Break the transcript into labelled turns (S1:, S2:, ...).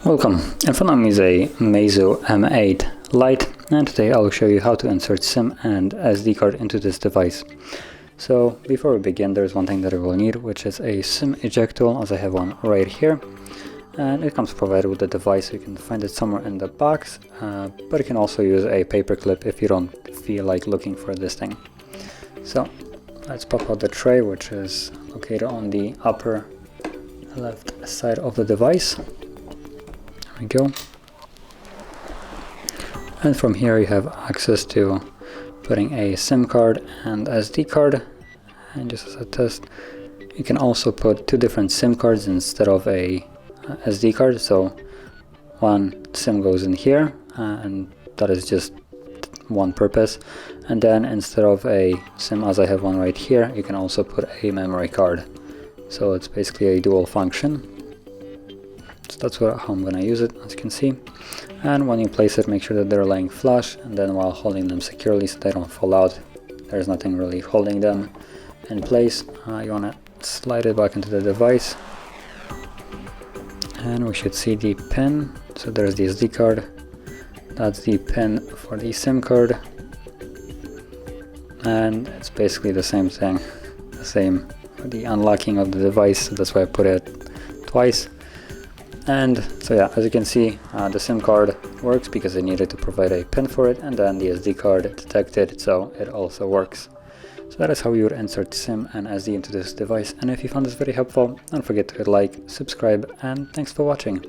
S1: Welcome, in front of me is a MEIZU M8 Lite, and today I'll show you how to insert SIM and SD card into this device. So before we begin, there's one thing that we will need, which is a SIM eject tool, as I have one right here, and it comes provided with the device. You can find it somewhere in the box, but you can also use a paper clip if you don't feel like looking for this thing. So let's pop out the tray, which is located on the upper left side of the device. There we go. And from here you have access to putting a SIM card and SD card. And just as a test, you can also put two different SIM cards instead of a SD card. So one SIM goes in here, and that is just one purpose. And then instead of a SIM, as I have one right here, you can also put a memory card. So it's basically a dual function. So that's how I'm going to use it, as you can see. And when you place it, make sure that they're laying flush, and then while holding them securely so they don't fall out, there's nothing really holding them in place. You want to slide it back into the device, and we should see the pin. So there's the SD card, that's the pin for the SIM card, and it's basically the same thing, the same for the unlocking of the device. So that's why I put it twice. And so yeah, as you can see, the SIM card works because I needed to provide a pin for it, and then the SD card detected, so it also works. So that is how you would insert SIM and SD into this device. And if you found this very helpful, don't forget to hit like, subscribe, and thanks for watching.